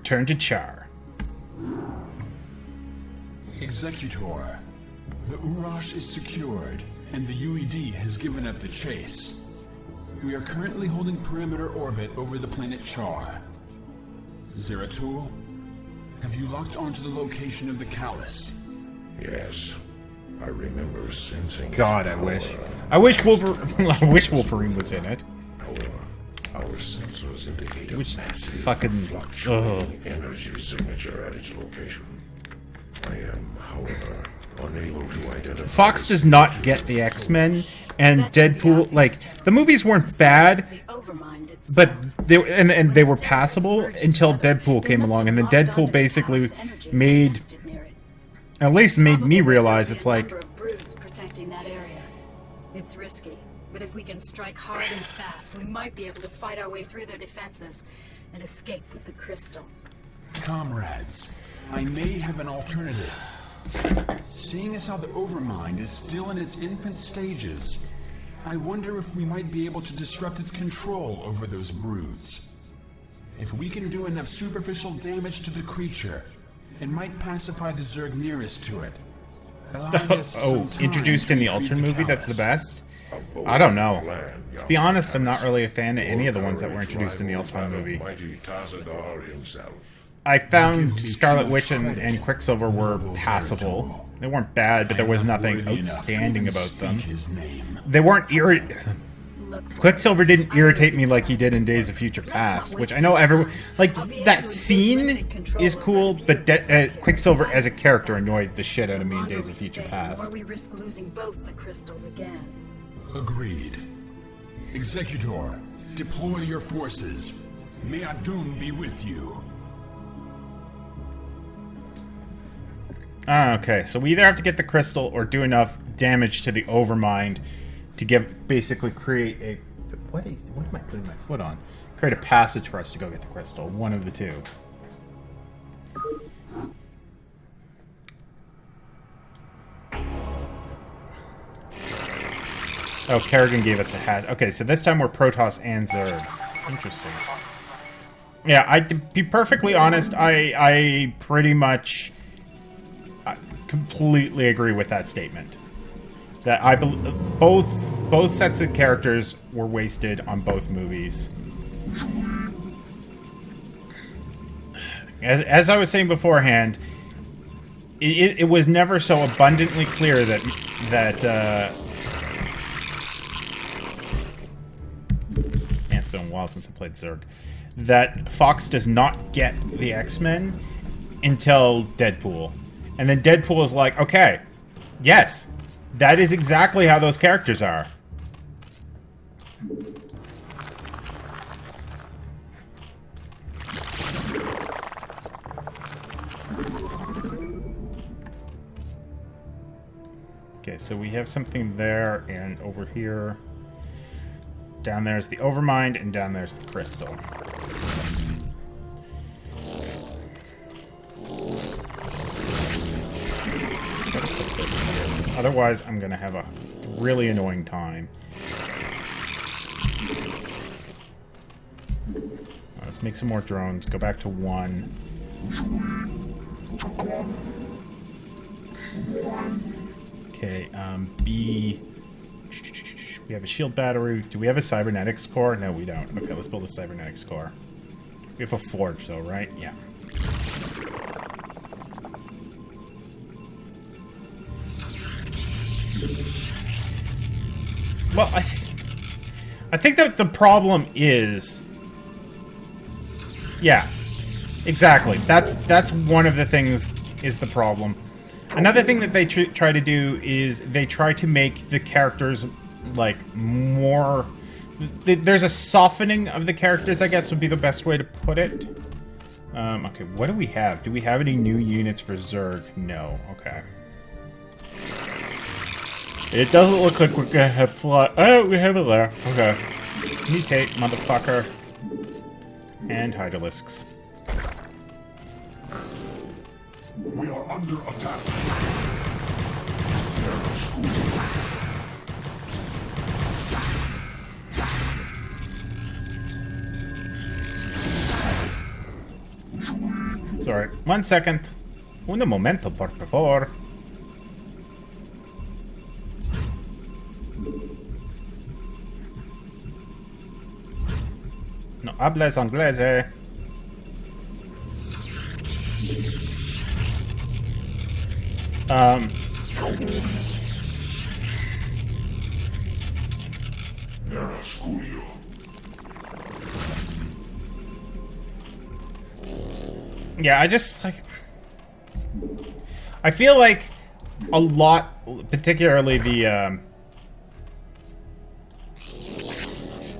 Return to Char. Executor, the Urash is secured, and the UED has given up the chase. We are currently holding perimeter orbit over the planet Char. Zeratul, have you locked onto the location of the Callus? Yes. I remember sensing. God, I wish. I wish Wolverine was in it. Our sensors indicate a Which massive fucking fluctuating energy signature at its location. I am, however, unable to identify. Fox does not get the X-Men, and Deadpool. Like, the movies weren't bad, but they were passable until Deadpool came along, and then Deadpool basically made me realize it's like. Protecting that area. It's risky, but if we can strike hard and fast, we might be able to fight our way through their defenses and escape with the crystal. Comrades, I may have an alternative. Seeing as how the Overmind is still in its infant stages, I wonder if we might be able to disrupt its control over those broods. If we can do enough superficial damage to the creature, it might pacify the Zerg nearest to it. Oh, introduced in the Ultron movie, that's the best? I don't know. To be honest, I'm not really a fan of any of the ones that were introduced in the Ultron movie. I found Scarlet Witch and Quicksilver were passable. They weren't bad, but there was nothing outstanding about them. They weren't Quicksilver didn't irritate me like he did in Days of Future Past, which I know everyone... Like, that scene is cool, but Quicksilver as a character annoyed the shit out of me in Days of Future Past. Or we risk losing both the crystals again. Agreed. Executor, deploy your forces. May Adun be with you. Okay, so we either have to get the crystal or do enough damage to the Overmind to basically create a... What am I putting my foot on? Create a passage for us to go get the crystal. One of the two. Oh, Kerrigan gave us a hat. Okay, so this time we're Protoss and Zerg. Interesting. Yeah, to be perfectly honest, I pretty much completely agree with that statement. That I believe both sets of characters were wasted on both movies. As I was saying beforehand, it was never so abundantly clear that it's been a while since I played Zerg. That Fox does not get the X-Men until Deadpool. And then Deadpool is like, okay, yes, that is exactly how those characters are. Okay, so we have something there, and over here, down there's the Overmind, and down there's the crystal. Otherwise, I'm going to have a really annoying time. Let's make some more drones. Go back to 1. Okay, B. We have a shield battery. Do we have a cybernetics core? No, we don't. Okay, let's build a cybernetics core. We have a forge, though, right? Yeah. Well, I think that the problem is... Yeah, exactly. That's one of the things is the problem. Another thing that they try to do is they try to make the characters, like, more... There's a softening of the characters, I guess would be the best way to put it. Okay, what do we have? Do we have any new units for Zerg? No. Okay. It doesn't look like we're gonna have fly. Oh, we have it there. Okay. Mutate, motherfucker. And Hydralisks. We are under attack. Sorry. 1 second. Un momento, por favor. No hables inglés. Yeah, I just like. I feel like a lot, particularly the.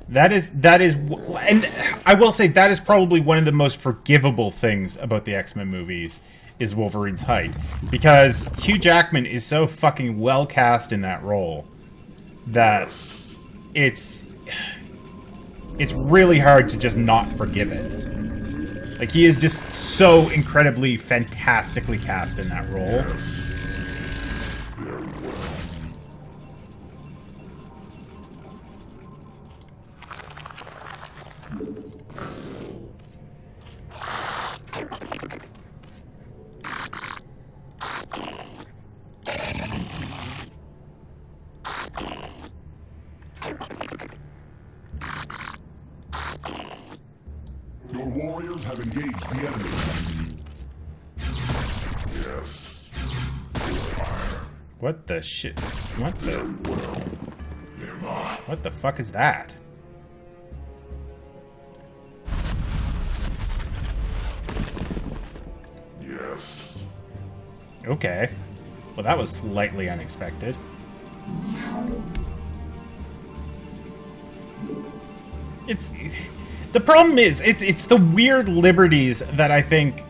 That is, and I will say that is probably one of the most forgivable things about the X-Men movies is Wolverine's height, because Hugh Jackman is so fucking well cast in that role that it's really hard to just not forgive it. Like, he is just so incredibly, fantastically cast in that role. Your warriors have engaged the enemy. Yes. What the shit? What the? What the fuck is that? Yes. Okay. Well, that was slightly unexpected. The problem is, it's the weird liberties that I think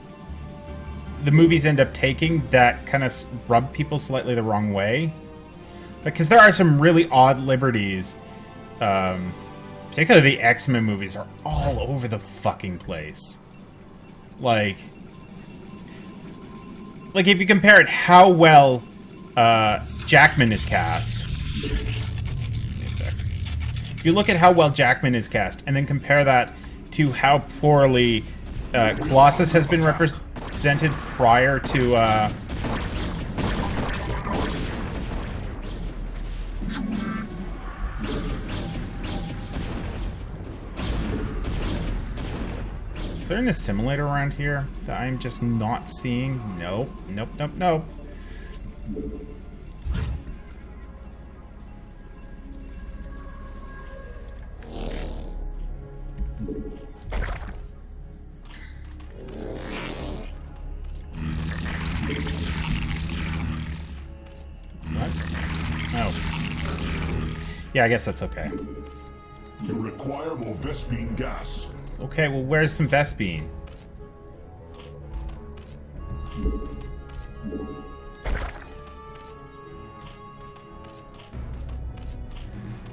the movies end up taking that kind of rub people slightly the wrong way. Because there are some really odd liberties. Particularly the X-Men movies are all over the fucking place. Like if you compare it how well Jackman is cast. If you look at how well Jackman is cast, and then compare that to how poorly Colossus has been represented prior to... Is there an assimilator around here that I'm just not seeing? Nope. Nope, nope, nope. Yeah, I guess that's okay. You require more Vespene gas. Okay, well, where's some Vespene?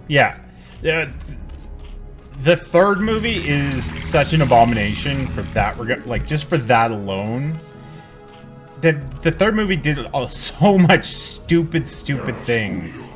Yeah. The third movie is such an abomination for that regard. Like, just for that alone. The third movie did so much stupid things.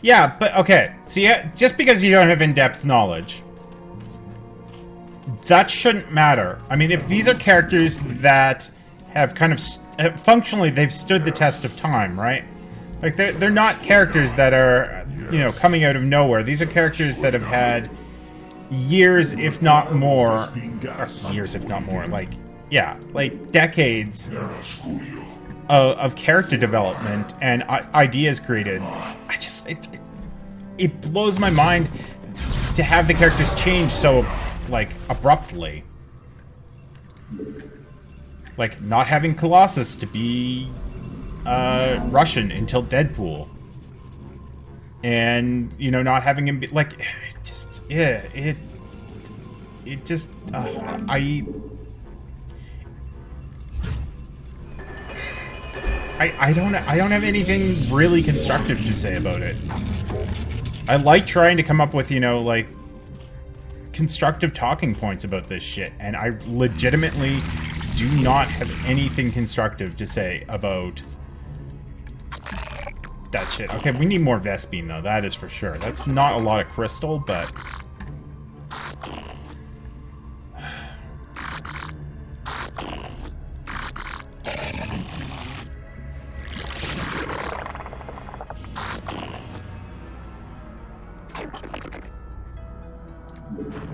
Yeah, but okay. So yeah, just because you don't have in-depth knowledge, that shouldn't matter. I mean, if these are characters that have kind of functionally they've stood the test of time, right? Like they're not characters that are, you know, coming out of nowhere. These are characters that have had years, if not more, like, yeah, like decades of character development and ideas created. It blows my mind to have the characters change so, like, abruptly. Like, not having Colossus to be Russian until Deadpool. And, you know, not having him be, like, I don't have anything really constructive to say about it. I like trying to come up with, you know, like, constructive talking points about this shit, and I legitimately do not have anything constructive to say about that shit. Okay, we need more Vespene, though, that is for sure. That's not a lot of crystal, but...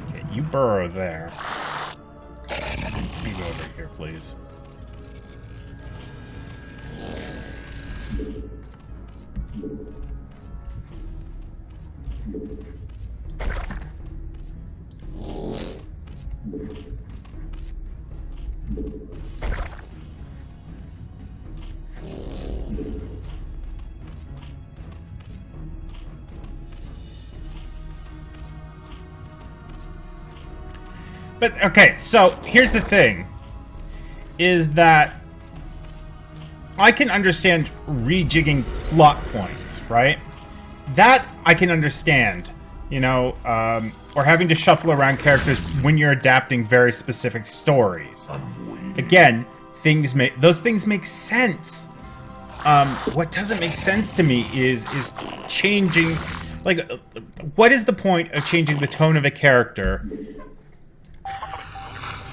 Okay, you burrow there. You go over here, please. But, okay, so, here's the thing. Is that I can understand rejigging plot points, right? That I can understand, you know, or having to shuffle around characters when you're adapting very specific stories. Again, those things make sense. What doesn't make sense to me is changing, like, what is the point of changing the tone of a character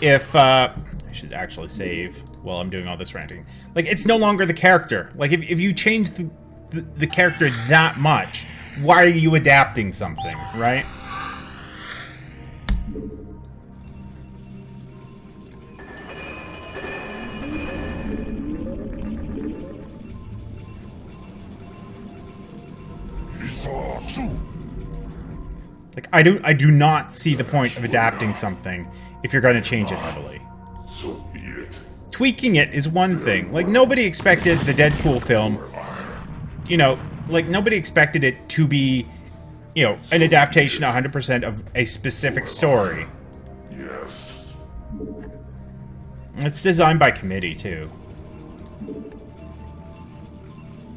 if, I should actually save while I'm doing all this ranting. Like, it's no longer the character. Like, if you change the character that much, why are you adapting something, right? Like, I do not see the point of adapting something if you're going to change it heavily. So be it. Tweaking it is one thing. Like, nobody expected the Deadpool film, you know, like, nobody expected it to be, you know, an adaptation 100% of a specific story. Yes. It's designed by committee, too.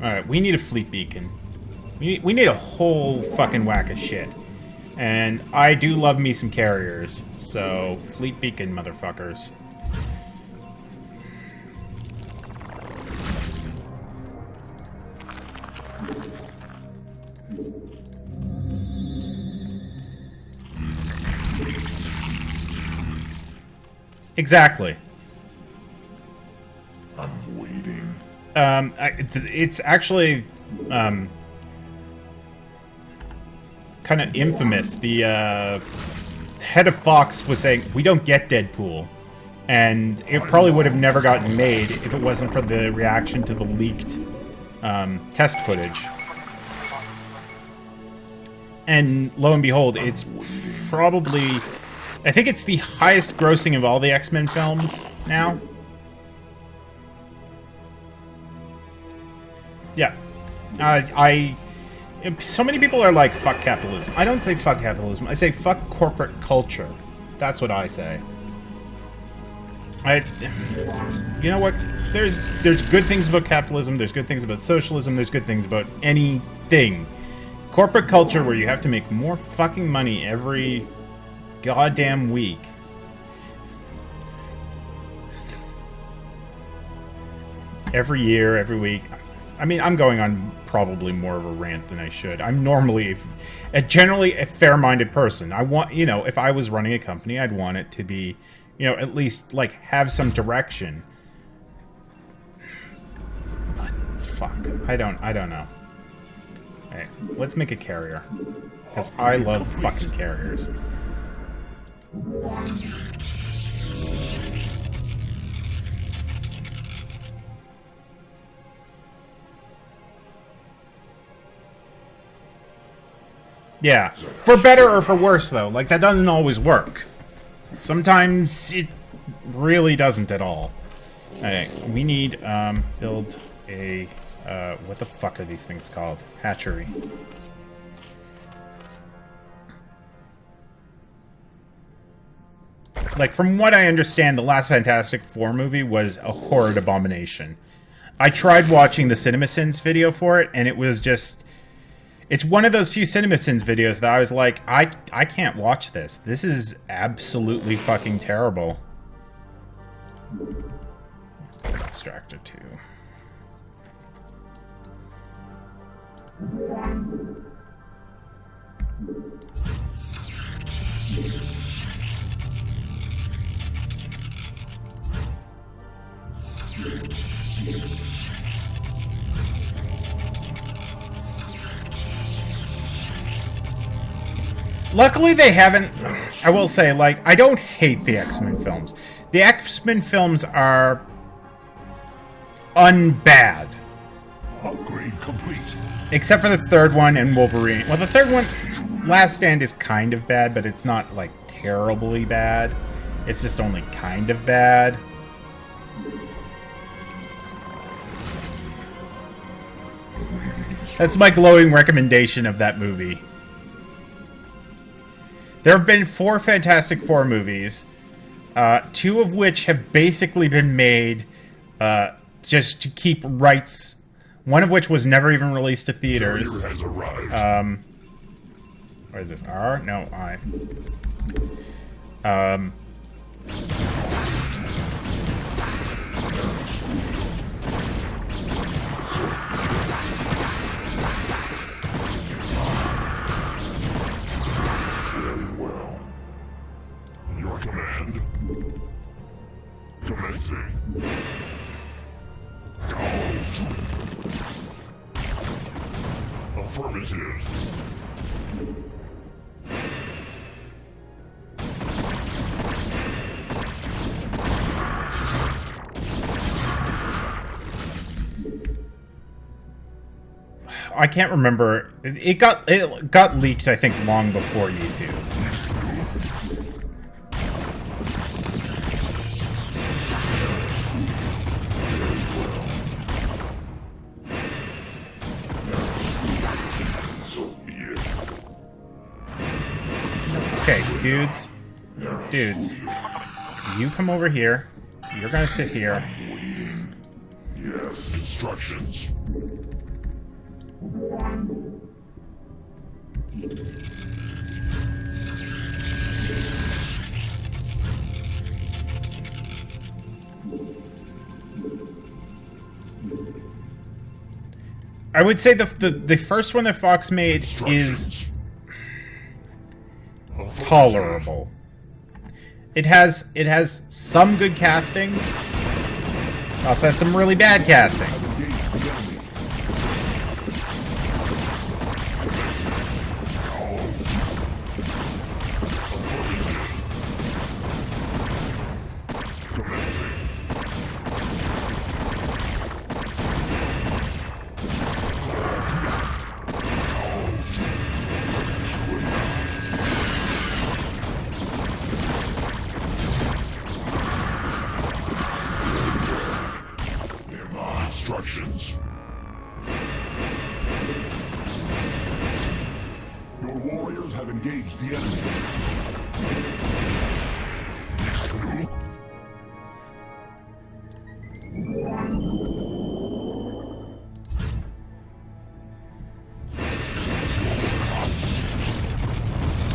Alright, we need a fleet beacon. We need a whole fucking whack of shit. And I do love me some carriers, so fleet beacon, motherfuckers. Exactly. I'm waiting. It's actually, kind of infamous. The head of Fox was saying, we don't get Deadpool. And it probably would have never gotten made if it wasn't for the reaction to the leaked test footage. And lo and behold, it's probably... I think it's the highest grossing of all the X-Men films now. Yeah. So many people are like, fuck capitalism. I don't say fuck capitalism. I say fuck corporate culture. That's what I say. You know what? There's good things about capitalism. There's good things about socialism. There's good things about anything. Corporate culture where you have to make more fucking money every goddamn week. Every year, every week. I mean, I'm going on probably more of a rant than I should. I'm normally generally a fair-minded person. I want, you know, if I was running a company, I'd want it to be, you know, at least, like, have some direction. But, fuck. I don't know. Alright, let's make a carrier. Because I love fucking carriers. Yeah. For better or for worse, though. Like, that doesn't always work. Sometimes it really doesn't at all. Alright, we need, build a, what the fuck are these things called? Hatchery. Like, from what I understand, the last Fantastic Four movie was a horrid abomination. I tried watching the CinemaSins video for it, and it was just... It's one of those few CinemaSins videos that I was like, I can't watch this. This is absolutely fucking terrible. Extractor 2. Luckily, they haven't... I will say, like, I don't hate the X-Men films. The X-Men films are... unbad. Upgrade complete. Except for the third one and Wolverine. Well, the third one, Last Stand, is kind of bad, but it's not, like, terribly bad. It's just only kind of bad. That's my glowing recommendation of that movie. There have been 4 Fantastic Four movies, 2 of which have basically been made just to keep rights. One of which was never even released to theaters. Has arrived. What is this? R? No, I. Very well. Your command. Commencing. Affirmative. I can't remember. It got leaked, I think, long before YouTube. Okay, dudes, you come over here. You're gonna sit here. Yes, instructions. I would say the first one that Fox made is tolerable. It has some good casting. Also has some really bad casting. Instructions. Your warriors have engaged the enemy.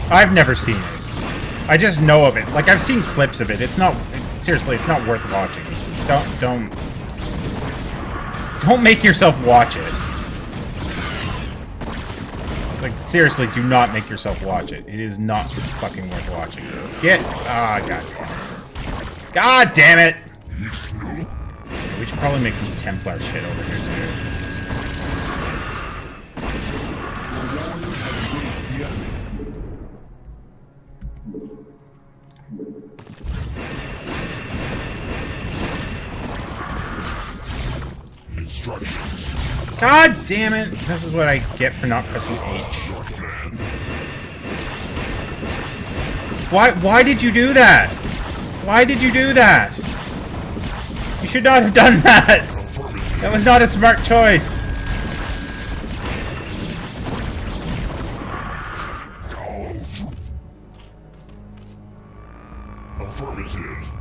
I've never seen it. I just know of it. Like, I've seen clips of it. It's not... Seriously, it's not worth watching. Don't make yourself watch it. Like, seriously, do not make yourself watch it. It is not fucking worth watching. Ah, god damn it! We should probably make some Templar shit over here, too. God damn it! This is what I get for not pressing H. Why did you do that? Why did you do that? You should not have done that! That was not a smart choice. Affirmative.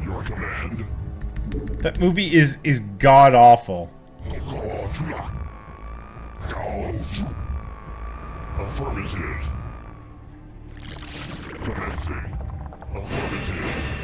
Your command? That movie is god awful. Affirmative. Commencing. Affirmative.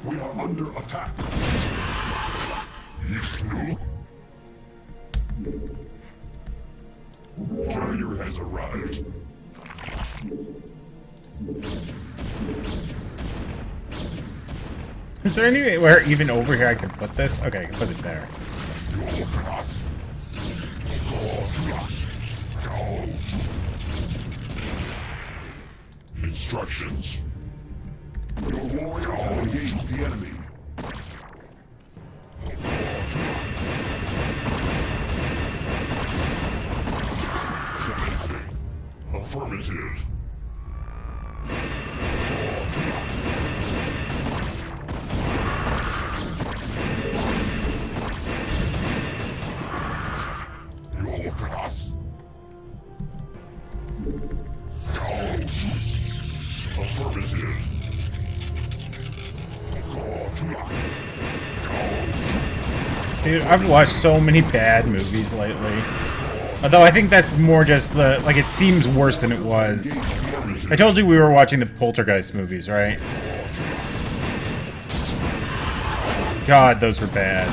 We are under attack. Carrier has arrived. Is there anywhere even over here I can put this? Okay, I can put it there. Instructions. Your warriors have engaged the enemy. Commencing. Affirmative. Your class. Affirmative. Dude, I've watched so many bad movies lately. Although I think that's more just the, like, it seems worse than it was. I told you we were watching the Poltergeist movies, right? God, those were bad.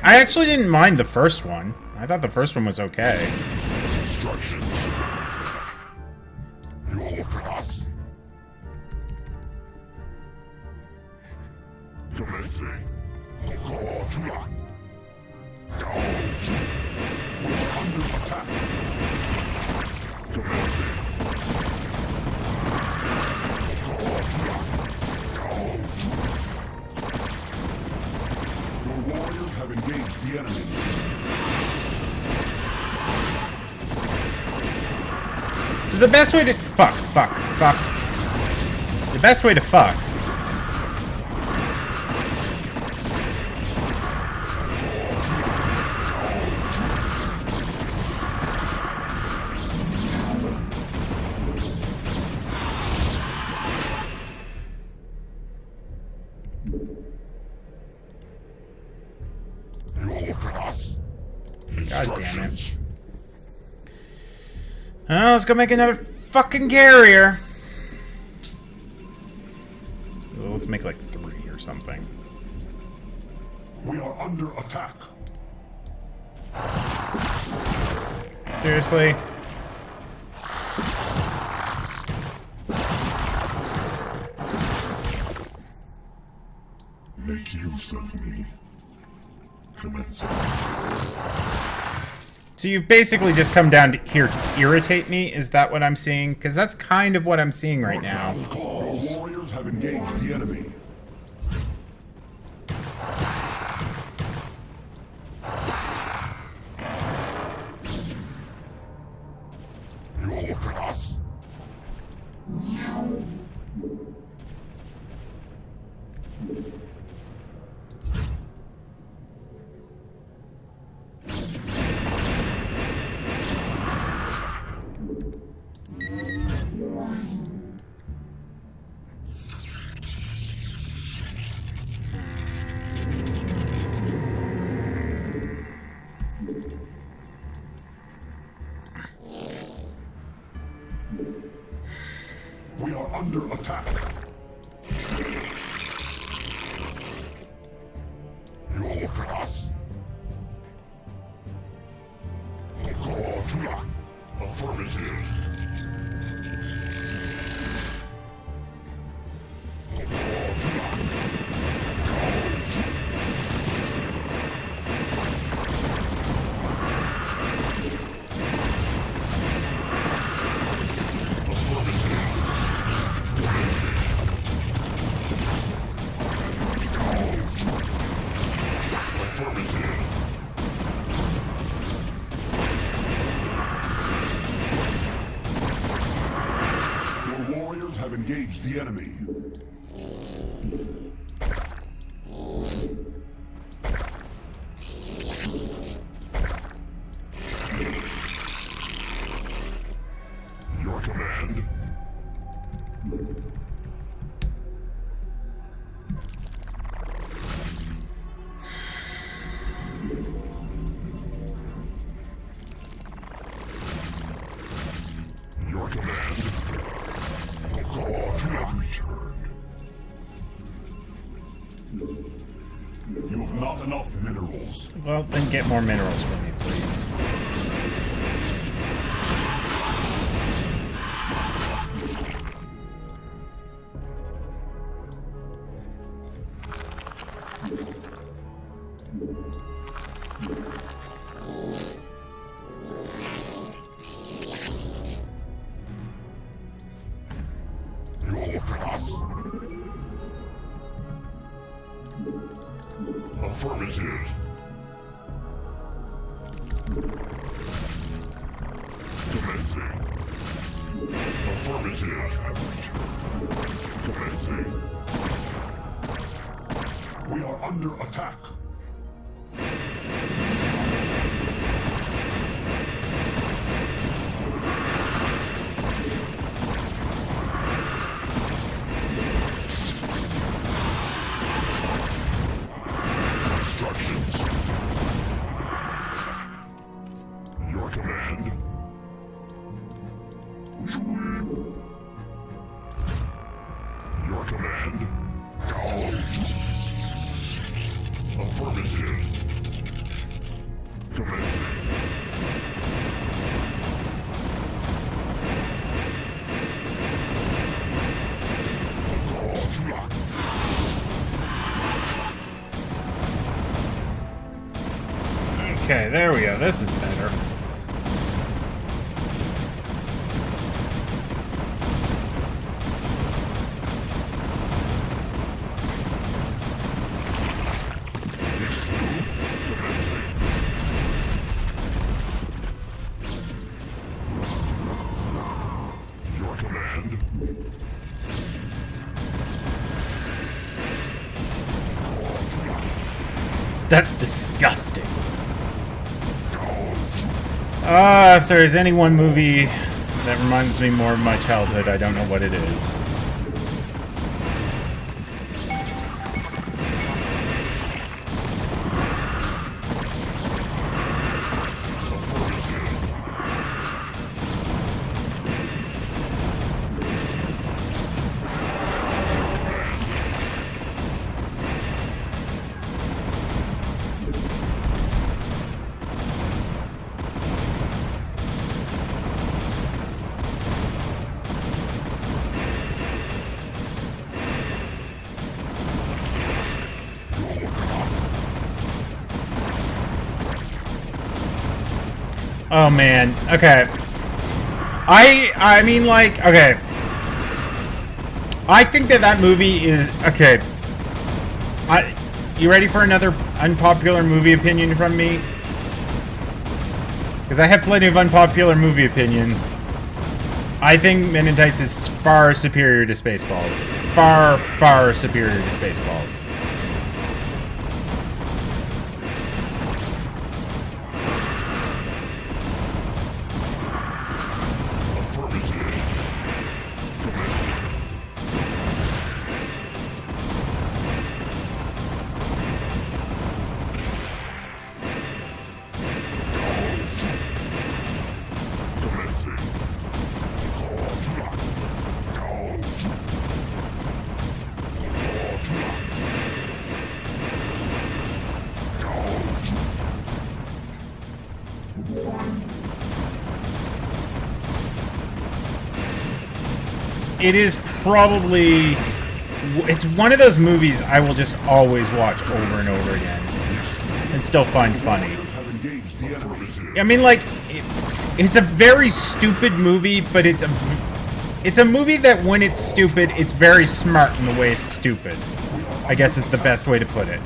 I actually didn't mind the first one. I thought the first one was okay. Instructions. Your class. Commencing. We're under attack. Commencing. Your warriors have engaged the enemy. So the best way to fuck. The best way to fuck. God damn it. Oh, let's go make another fucking carrier. Well, let's make like 3 or something. We are under attack. Seriously? Make use of me. Commencing. So you've basically just come down to here to irritate me? Is that what I'm seeing? Because that's kind of what I'm seeing right now. Your warriors have engaged the enemy. Your class. under attack. You look at us. Affirmative. Have engaged the enemy. Your command. Your command. You have not enough minerals. Well, then get more minerals for me, please. Affirmative. Commencing. Affirmative. Commencing. We are under attack. Your command. Your command. Affirmative. Commencing. Okay, there we go. This is better. Your command. That's disgusting. If there's any one movie that reminds me more of my childhood, I don't know what it is. Oh man, okay. I mean, like, okay. I think that movie is, okay. You ready for another unpopular movie opinion from me? Because I have plenty of unpopular movie opinions. I think Men in Tights is far superior to Spaceballs. Far, far superior to Spaceballs. It is probably... It's one of those movies I will just always watch over and over again. And still find funny. I mean, like, it's a very stupid movie, but it's a movie that when it's stupid, it's very smart in the way it's stupid. I guess is the best way to put it.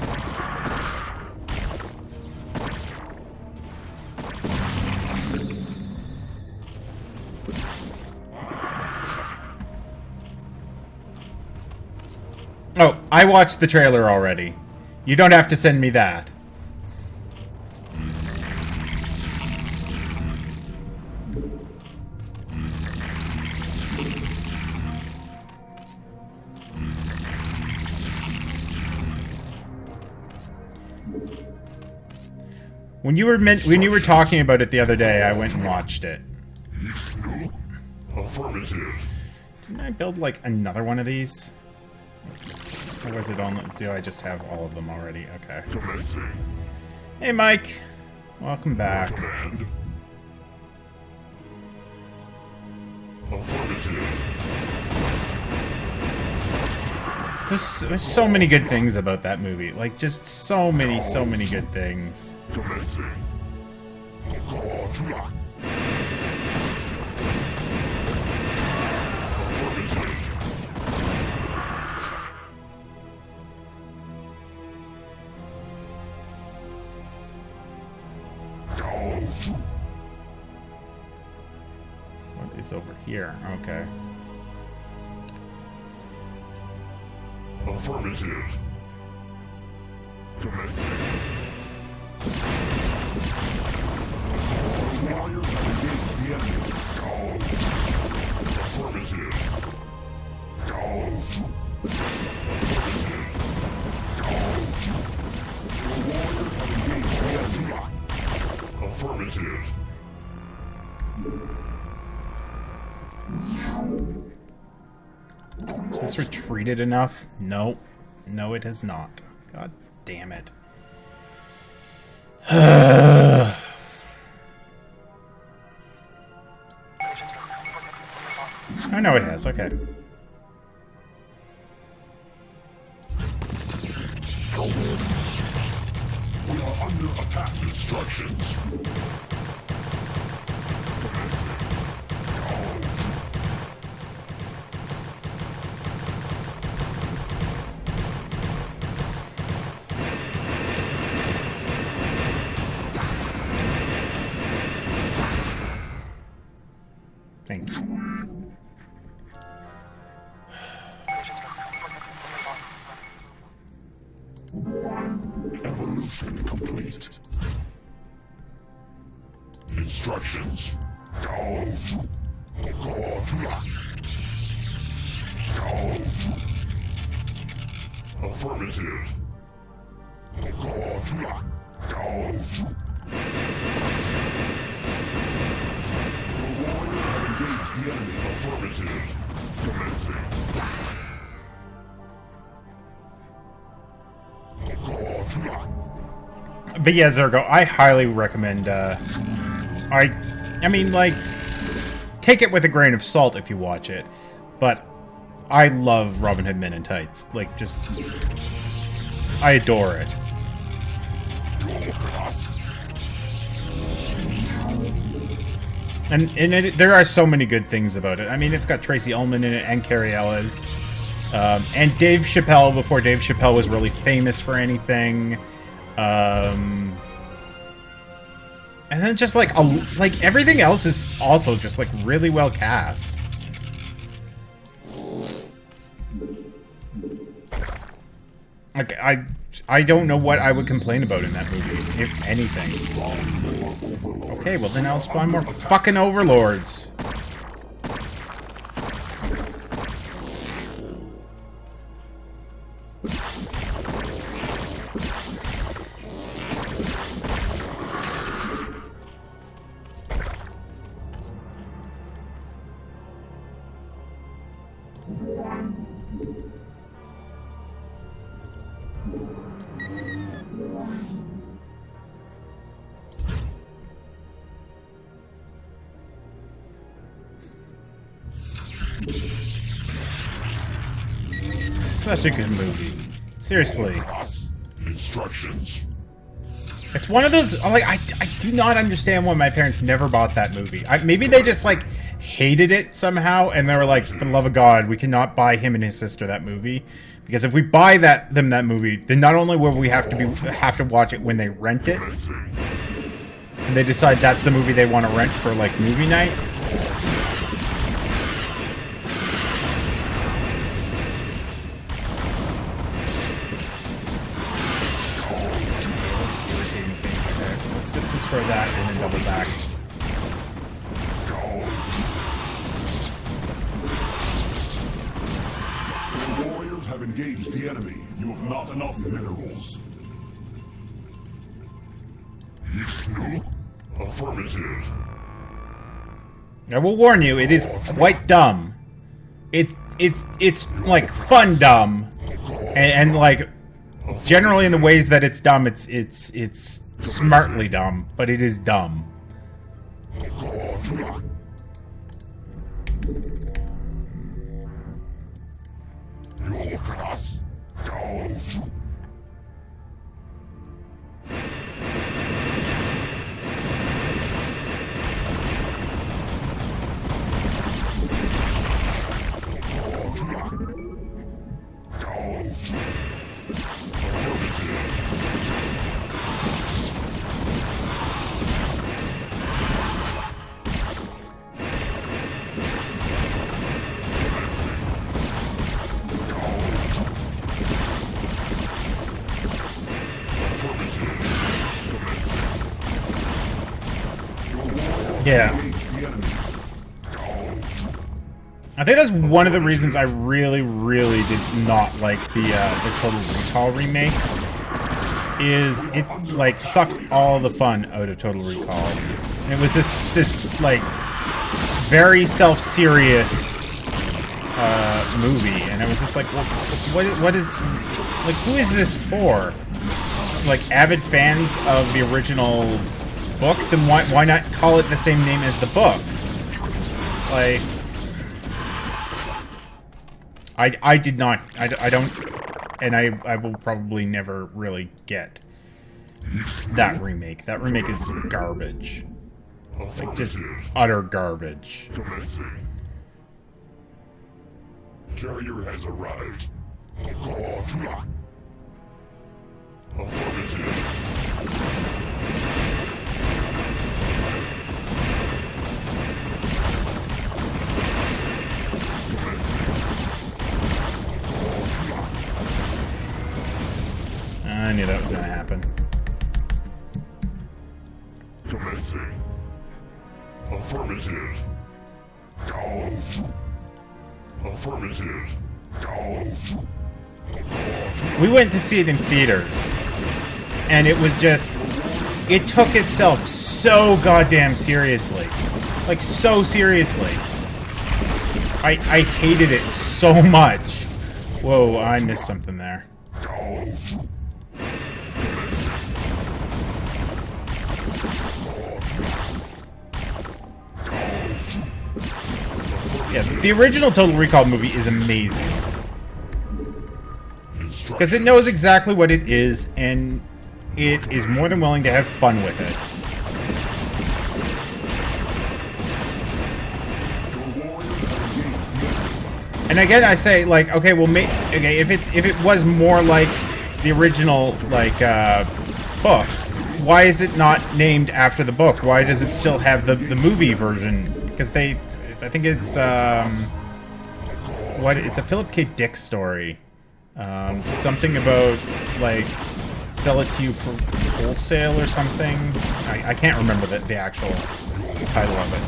Oh, I watched the trailer already. You don't have to send me that. When you were talking about it the other day, I went and watched it. Affirmative. Didn't I build like another one of these? Or was it only... Do I just have all of them already? Okay. Commencing. Hey, Mike. Welcome back. Command. Affirmative. There's so many good things about that movie. Like, just so many good things. Commencing. Affirmative. What is over here? Okay. Affirmative. Commencing. Warriors have engaged the enemy. Affirmative. Affirmative. The warriors have engaged the enemy. Affirmative. Is this retreated enough? No. No, it has not. God damn it. I know it has, okay. We are under attack instructions. Thank you. Evolution complete. Instructions. Affirmative. The enemy. Affirmative. Commencing. But yeah, Zergo, I highly recommend, I mean, like, take it with a grain of salt if you watch it, but I love Robin Hood Men in Tights. Like, just, I adore it. And there are so many good things about it. I mean, it's got Tracy Ullman in it and Carrie Ellis. And Dave Chappelle before Dave Chappelle was really famous for anything. And then just like everything else is also just like really well cast. Like I don't know what I would complain about in that movie, if anything. Okay, well then I'll spawn more fucking overlords. Such a good movie. Seriously. Instructions. It's one of those, like, I do not understand why my parents never bought that movie. Maybe they just, like, hated it somehow, and they were like, for the love of God, we cannot buy him and his sister that movie. Because if we buy them that movie, then not only will we have to watch it when they rent it, and they decide that's the movie they want to rent for, like, movie night. Let's just destroy that and then double back. The warriors have engaged the enemy. You have not enough minerals. Affirmative. I will warn you, it is quite dumb. It's like fun dumb, and like generally in the ways that it's dumb, it's smartly dumb, but it is dumb. Yeah. I think that's one of the reasons I really, really did not like the Total Recall remake. Is it like sucked all the fun out of Total Recall? And it was this like very self-serious movie, and I was just like, well, what is like, who is this for? Like avid fans of the original book? Then why not call it the same name as the book? Like, I did not, I don't, and I will probably never really get that remake. That remake is garbage. Like, just utter garbage. Carrier has arrived. I knew that was going to happen. Commencing. Affirmative. Affirmative. We went to see it in theaters, and it was just, it took itself so goddamn seriously. Like, so seriously. I hated it so much. Whoa, I missed something there. Yeah, the original Total Recall movie is amazing. Because it knows exactly what it is, and it is more than willing to have fun with it. And again, I say, like, okay, well, okay, if it was more like the original, like, book, why is it not named after the book? Why does it still have the movie version? Because I think it's, it's a Philip K. Dick story. Something about, like, sell it to you for wholesale or something. I can't remember the actual title of it.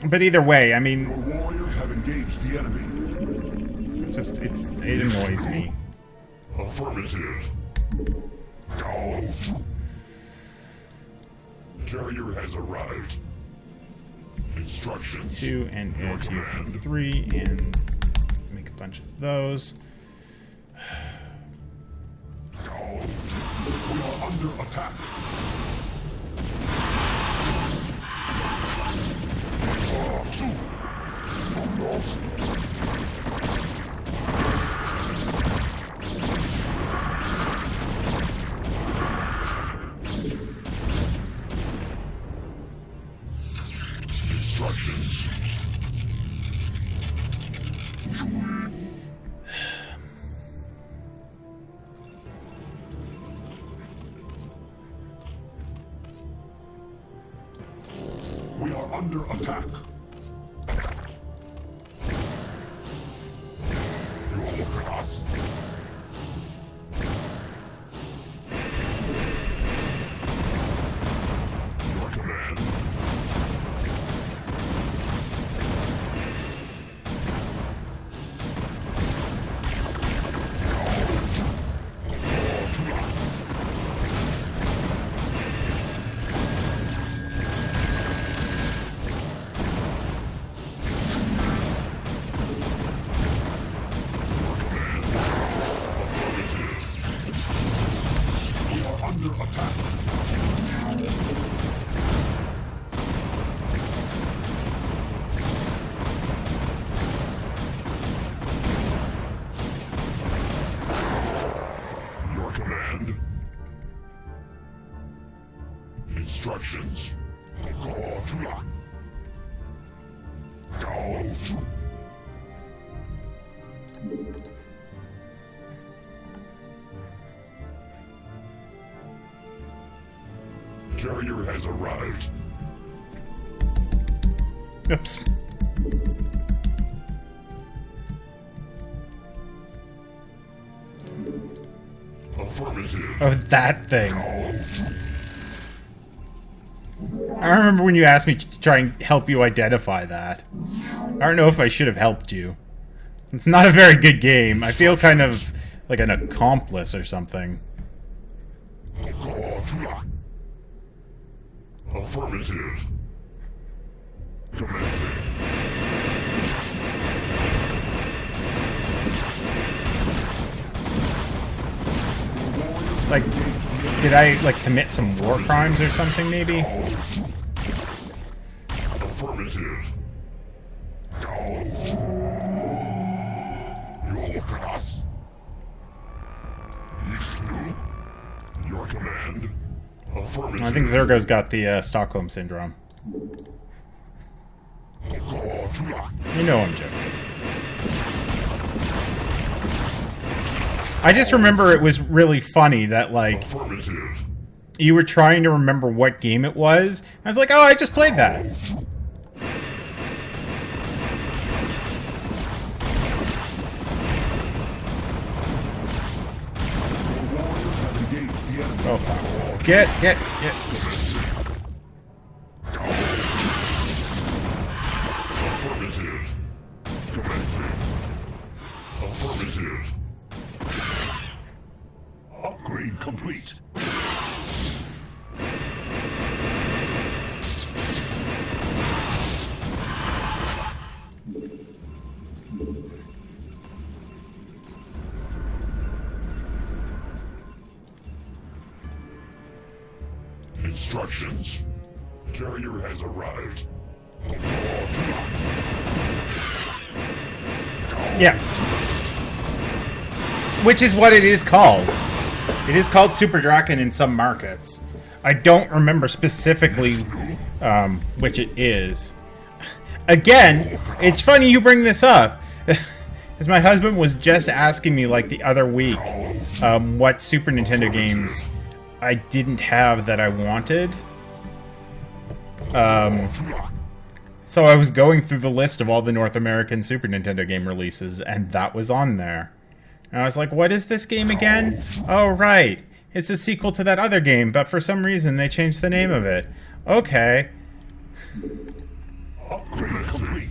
But either way, I mean, The warriors have engaged the enemy. it annoys me. Affirmative. Carrier has arrived. Instructions. 2 and add to 3 and make a bunch of those. We are under attack. Instructions. We are under attack. You look at us. Your command. Under attack. Your command. Instructions. Go to lock. Go to. Carrier has arrived. Oops. Affirmative. Oh, that thing. I remember when you asked me to try and help you identify that. I don't know if I should have helped you. It's not a very good game. I feel kind of like an accomplice or something. Affirmative. Commencing. Like, did I, like, commit some war crimes or something, maybe? Affirmative. You look at us. Your command. Affirmative. I think Zergo's got the Stockholm Syndrome. You know I'm joking. I just remember it was really funny that, like, you were trying to remember what game it was. I was like, oh, I just played that. Oh, fuck. Get. Affirmative. Commencing. Affirmative. Upgrade complete. Instructions. Carrier has arrived. Yeah. Which is what it is called. It is called Super Draken in some markets. I don't remember specifically which it is. Again, it's funny you bring this up. Because my husband was just asking me, like, the other week what Super Nintendo games I didn't have that I wanted. So I was going through the list of all the North American Super Nintendo game releases, and that was on there. And I was like, what is this game again? Oh, right. It's a sequel to that other game, but for some reason they changed the name of it. Okay. Upgrade complete.